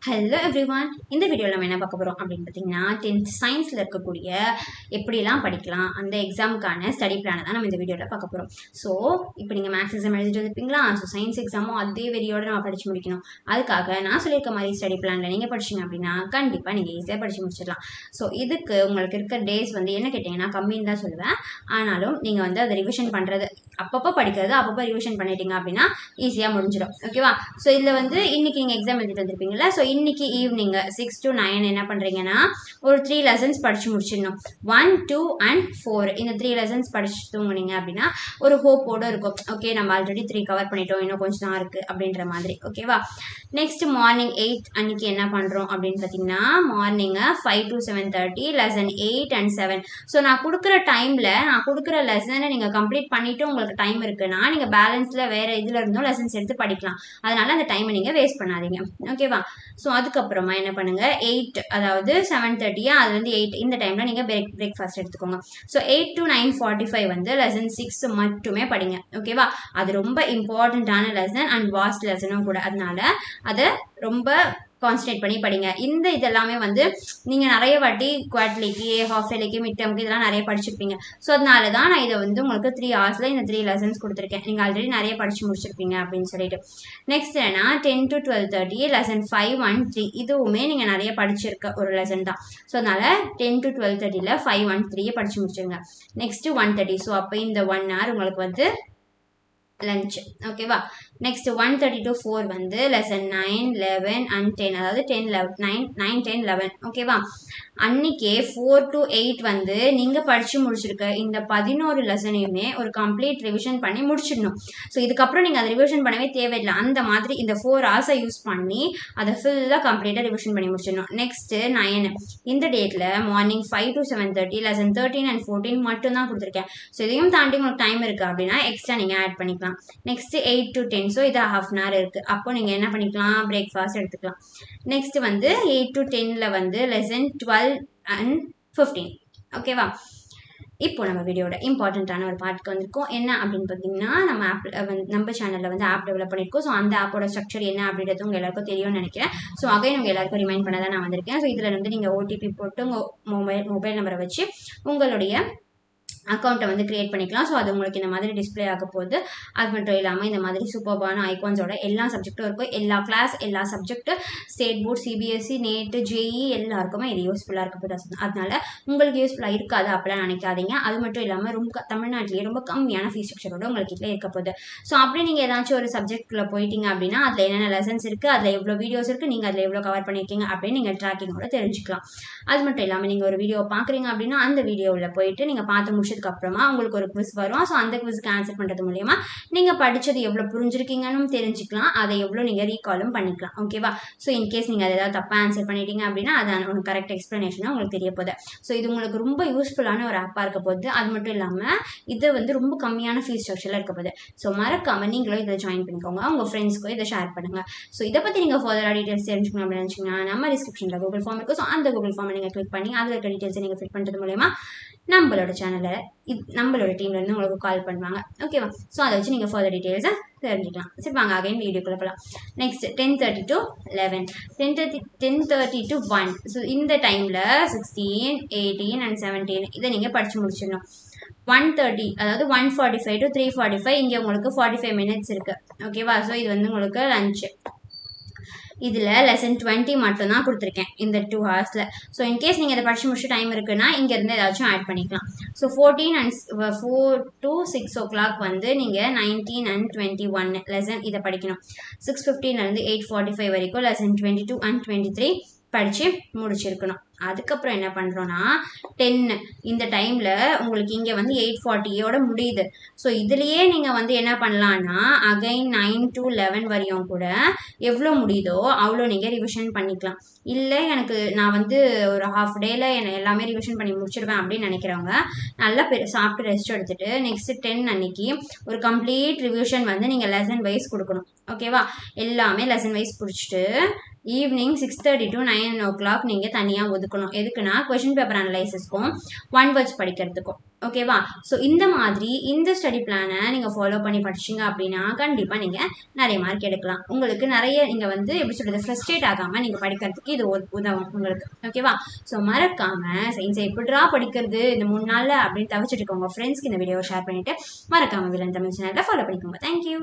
Hello everyone. இந்த வீடியோவில் நம்ம என்ன பார்க்க போகிறோம் அப்படின்னு பார்த்தீங்கன்னா 10th சயின்ஸில் இருக்கக்கூடிய எப்படிலாம் படிக்கலாம் அந்த எக்ஸாமுக்கான ஸ்டடி பிளானை தான் நம்ம இந்த வீடியோவில் பார்க்க போகிறோம். ஸோ இப்போ நீங்கள் மேக்ஸ் எக்ஸாம் எழுதிட்டு இருப்பீங்களா? ஸோ சயின்ஸ் எக்ஸாமும் அதே வெறியோட நம்ம படித்து முடிக்கணும். அதுக்காக நான் சொல்லியிருக்க மாதிரி ஸ்டடி பிளானில் நீங்கள் படிச்சிங்க அப்படின்னா கண்டிப்பாக நீங்கள் ஈஸியாக படித்து முடிச்சிடலாம். ஸோ இதுக்கு உங்களுக்கு இருக்க டேஸ் வந்து என்ன கேட்டிங்கன்னா கம்மின்னு தான் சொல்லுவேன். ஆனாலும் நீங்கள் வந்து அதை ரிவிஷன் பண்ணுறது அப்பப்போ படிக்கிறது அப்பப்போ ரிவிஷன் பண்ணிட்டீங்க அப்படின்னா ஈஸியாக முடிஞ்சிடும். ஓகேவா? ஸோ இதில் வந்து இன்னைக்கு நீங்கள் எக்ஸாம் எழுதிட்டு வந்திருப்பீங்களா? ஸோ இன்னைக்கு ஈவினிங் 6 to 9 என்ன பண்ணுறீங்கன்னா ஒரு 3 லெசன்ஸ் படித்து முடிச்சிடணும். 1, 2 and 4 இந்த 3 லெசன்ஸ் படிச்சு தூங்குனீங்க அப்படின்னா ஒரு ஹோப்போடு இருக்கும். ஓகே, நம்ம ஆல்ரெடி 3 கவர் பண்ணிட்டோம், இன்னும் கொஞ்சம் தான் இருக்குது அப்படின்ற மாதிரி. ஓகேவா? நெக்ஸ்ட் மார்னிங் 8 அன்னைக்கு என்ன பண்ணுறோம் அப்படின்னு பார்த்தீங்கன்னா morning 5 to 7:30 lesson 8 and 7. So நான் கொடுக்குற டைமில் நான் கொடுக்குற லெசனை நீங்கள் கம்ப்ளீட் பண்ணிவிட்டு உங்களுக்கு டைம் இருக்குன்னா நீங்கள் பேலன்ஸில் வேறு இதில் இருந்தும் லெசன்ஸ் எடுத்து படிக்கலாம். அதனால் அந்த டைமை நீங்கள் வேஸ்ட் பண்ணாதீங்க. ஓகேவா? ஸோ அதுக்கப்புறமா என்ன பண்ணுங்கள் 8 அதாவது 7:30 அதுலேருந்து 8 இந்த டைமில் நீங்கள் பிரேக்ஃபாஸ்ட் எடுத்துக்கோங்க. ஸோ 8 to 9:45 வந்து லெசன் 6 மட்டுமே படிங்க. ஓகேவா? அது ரொம்ப இம்பார்ட்டண்ட்டான லெசன் அண்ட் வாஸ்ட் லெசனும் கூட. அதனால அதை ரொம்ப கான்சன்ட்ரேட் பண்ணி படிங்க. இந்த இதெல்லாமே வந்து நீங்கள் நிறைய வாட்டி குவார்டர்லிக்கு ஹாஃப் இயர்லிக்கு மிட் டேர்முக்கு இதெல்லாம் நிறைய படிச்சிருப்பீங்க. ஸோ அதனால தான் நான் இதை வந்து உங்களுக்கு 3 ஹவர்ஸில் இந்த 3 லெசன்ஸ் கொடுத்துருக்கேன். நீங்கள் ஆல்ரெடி நிறைய படித்து முடிச்சிருப்பீங்க அப்படின்னு சொல்லிட்டு. நெக்ஸ்ட் என்ன 10 to 12:30 லெசன் 5 and 3 இதுவுமே நீங்கள் நிறைய படிச்சிருக்க ஒரு லெசன் தான். ஸோ அதனால 10 to 12:30 5 and 3 படித்து முடிச்சிருங்க. நெக்ஸ்ட் 1:30 ஸோ அப்போ இந்த 1 hour உங்களுக்கு வந்து லஞ்ச். ஓகேவா? நெக்ஸ்ட் 1:30 to 4 வந்து லெசன் 9, 11 and 10 அதாவது 9, 10, 11. ஓகேவா? அன்னைக்கே 4 to 8 வந்து நீங்கள் படித்து முடிச்சிருக்க இந்த 11 லெசனையுமே ஒரு கம்ப்ளீட் ரிவிஷன் பண்ணி முடிச்சிடணும். ஸோ இதுக்கப்புறம் நீங்கள் அதை ரிவிஷன் பண்ணவே தேவையில்லை. அந்த மாதிரி இந்த 4 hours யூஸ் பண்ணி அதை ஃபுல்லாக கம்ப்ளீட்டாக ரிவிஷன் பண்ணி முடிச்சிடணும். நெக்ஸ்ட்டு 9 இந்த டேட்டில் மார்னிங் 5 to 7:30 லெசன் 13 and 14 மட்டும்தான் கொடுத்துருக்கேன். ஸோ இதையும் தாண்டி உங்களுக்கு டைம் இருக்குது அப்படின்னா எக்ஸ்ட்ரா நீங்கள் ஆட் பண்ணிக்கலாம். நெக்ஸ்ட் 8 to 10 ஸோ இது ½ hour இருக்குது. அப்போ நீங்கள் என்ன பண்ணிக்கலாம் பிரேக்ஃபாஸ்ட் எடுத்துக்கலாம். நெக்ஸ்ட் வந்து 8 to 10 வந்து லெசன் 12 and 15. ஓகேவா? இப்போ நம்ம வீடியோட இம்பார்ட்டண்ட்டான ஒரு பார்ட்டுக்கு வந்திருக்கோம். என்ன அப்படின்னு பார்த்தீங்கன்னா நம்ம சேனலில் வந்து ஆப் டெவலப் பண்ணியிருக்கோம். ஸோ அந்த ஆப்போட ஸ்ட்ரக்சர் என்ன அப்படின்றது உங்கள் எல்லாருக்கும் தெரியும்னு நினைக்கிறேன். ஸோ அகைன் உங்கள் எல்லாருக்கும் ரிமைண்ட் பண்ண தான் நான் வந்திருக்கேன். ஸோ இதில் வந்து நீங்கள் ஓடிபி போட்டு உங்கள் மொபைல் நம்பரை வச்சு உங்களுடைய அக்கௌண்ட்டை வந்து கிரியேட் பண்ணிக்கலாம். ஸோ அது உங்களுக்கு இந்த மாதிரி டிஸ்பிளே ஆக போகுது. அது மட்டும் இல்லாமல் இந்த மாதிரி சூப்பர்பான ஐகான்ஸோட எல்லா சப்ஜெக்ட்டும் இருக்கும். எல்லா கிளாஸ் எல்லா subject state board CBSE NEET JEE எல்லாருக்குமே இது யூஸ்ஃபுல்லாக இருக்க போகுது. அதனால உங்களுக்கு யூஸ்ஃபுல்லாக இருக்காது அப்படிலாம் நினைக்காதீங்க. அது மட்டும் இல்லாமல் ரொம்ப தமிழ்நாட்டிலேயே ரொம்ப கம்மியான ஃபீஸ் ஸ்ட்ரக்சரோட உங்களுக்கு இதில் இருக்க போகுது. ஸோ அப்படி நீங்கள் ஏதாச்சும் ஒரு சப்ஜெக்டில் போயிட்டீங்க அப்படின்னா அதில் என்னென்ன லெசன்ஸ் இருக்குது, அதில் எவ்வளோ வீடியோஸ் இருக்குது, நீங்கள் அதில் எவ்வளோ கவர் பண்ணியிருக்கீங்க அப்படின்னு நீங்கள் ட்ராக்கிங்கோட தெரிஞ்சுக்கலாம். அது மட்டும் இல்லாமல் நீங்கள் ஒரு வீடியோ பார்க்குறீங்க அப்படின்னா அந்த வீடியோவில் போயிட்டு நீங்கள் பார்த்து முடிச்சதுக்கு அப்புறமா உங்களுக்கு ஒரு குவிஸ் வரும். ஸோ அந்த குவிஸ்க்கு ஆன்சர் பண்ணுறது மூலமா நீங்கள் படித்தது எவ்வளோ புரிஞ்சிருக்கீங்கன்னு தெரிஞ்சுக்கலாம். அதை எவ்வளோ நீங்கள் ரீகாலும் பண்ணிக்கலாம். ஓகேவா? ஸோ இன்கேஸ் நீங்கள் அதை ஏதாவது தப்பாக ஆன்சர் பண்ணிட்டீங்க அப்படின்னா அது ஒரு கரெக்ட் எக்ஸ்ப்ளனேஷனாக உங்களுக்கு தெரிய போகுது. ஸோ இது உங்களுக்கு ரொம்ப யூஸ்ஃபுல்லான ஒரு ஆப்பாக இருக்க போகுது. அது மட்டும் இல்லாமல் இது வந்து ரொம்ப கம்மியான ஃபீஸ் ஸ்ட்ரக்சரில் இருக்க போகுது. ஸோ மறக்காமல் நீங்களும் இதை ஜாயின் பண்ணிக்கோங்க. உங்கள் ஃப்ரெண்ட்ஸ்க்கும் இதை ஷேர் பண்ணுங்கள். ஸோ இதை பற்றி நீங்கள் ஃபர்தராக டீட்டெயில்ஸ் தெரிஞ்சுக்கணும் அப்படின்னு நினச்சிங்கன்னா நம்ம டிஸ்கிரிப்ஷனில் கூகுள் ஃபார்ம் இருக்குது. ஸோ அந்த கூகுள் ஃபார்மை நீங்கள் கிளிக் பண்ணி அதில் இருக்க டீட்டெயில்ஸை நீங்கள் ஃபில் பண்ணுறது மூலமா நம்மளோட சேனலில் நம்மளோட டீம்லேருந்து உங்களுக்கு கால் பண்ணுவாங்க. ஓகேவா? ஸோ அதை வச்சு நீங்கள் ஃபர்தர் டீட்டெயில்ஸை தெரிஞ்சுக்கலாம். சரி வாங்க அகைன் வீடியோக்குள்ளே போகலாம். நெக்ஸ்ட் 10:30 to 11 10:30 to 1 ஸோ இந்த டைமில் 16, 18 and 17 இதை நீங்கள் படித்து முடிச்சிடணும். 1:30 அதாவது 1:45 to 3:45 இங்கே உங்களுக்கு 45 minutes இருக்குது. ஓகேவா? ஸோ இது வந்து உங்களுக்கு லஞ்சு. இதில் லெசன் 20 மட்டும்தான் கொடுத்துருக்கேன் இந்த 2 ஹவர்ஸில். ஸோ இன்கேஸ் நீங்கள் இதை படித்து முடிச்சு டைம் இருக்குன்னா இங்கேருந்து ஏதாச்சும் ஆட் பண்ணிக்கலாம். ஸோ 14 and 4 to 6 o'clock வந்து நீங்கள் 19 and 21 லெசன் இதை படிக்கணும். 6:15 8:45 வரைக்கும் லெசன் 22 and 23 படித்து முடிச்சிருக்கணும். அதுக்கப்புறம் என்ன பண்ணுறோன்னா 10 இந்த டைமில் உங்களுக்கு இங்கே வந்து 8:40 முடியுது. ஸோ இதுலேயே நீங்கள் வந்து என்ன பண்ணலான்னா அகைன் 9 to 11 வரையும் கூட எவ்வளோ முடியுதோ அவ்வளோ நீங்கள் ரிவிஷன் பண்ணிக்கலாம். இல்லை எனக்கு நான் வந்து ஒரு ஹாஃப் டேயில் என்னை எல்லாமே ரிவிஷன் பண்ணி முடிச்சிடுவேன் அப்படின்னு நினைக்கிறவங்க நல்லா சாப்பிட்டு ரெஸ்ட் எடுத்துகிட்டு நெக்ஸ்ட் 10 அன்னைக்கு ஒரு கம்ப்ளீட் ரிவிஷன் வந்து நீங்கள் லெசன் வைஸ் கொடுக்கணும். ஓகேவா? எல்லாமே லெசன் வைஸ் பிடிச்சிட்டு ஈவினிங் 6:30 to 9 o'clock நீங்கள் தனியாக ஒதுக்கணும். எதுக்குன்னா கொஷின் பேப்பர் அனலைசிஸ்க்கும் 1 words படிக்கிறதுக்கும். ஓகேவா? ஸோ இந்த மாதிரி இந்த ஸ்டடி பிளானை நீங்கள் ஃபாலோ பண்ணி படிச்சிங்க அப்படின்னா கண்டிப்பாக நீங்கள் நிறைய மார்க் எடுக்கலாம். உங்களுக்கு நிறைய நீங்கள் வந்து எப்படி சொல்கிறது, ஃப்ரஸ்ட்ரேட் ஆகாமல் நீங்கள் படிக்கிறதுக்கு இது உதவும் உங்களுக்கு. ஓகேவா? ஸோ மறக்காமல் சயின்ஸை எப்படிரா படிக்கிறது இந்த 3 நாளில் அப்படின்னு தவிச்சிட்டு இருக்கோங்க ஃப்ரெண்ட்ஸ்க்கு இந்த வீடியோவை ஷேர் பண்ணிவிட்டு மறக்காமல் வில்லன் தமிழ் சேனலில் ஃபாலோ பண்ணிக்கோங்க. தேங்க்யூ.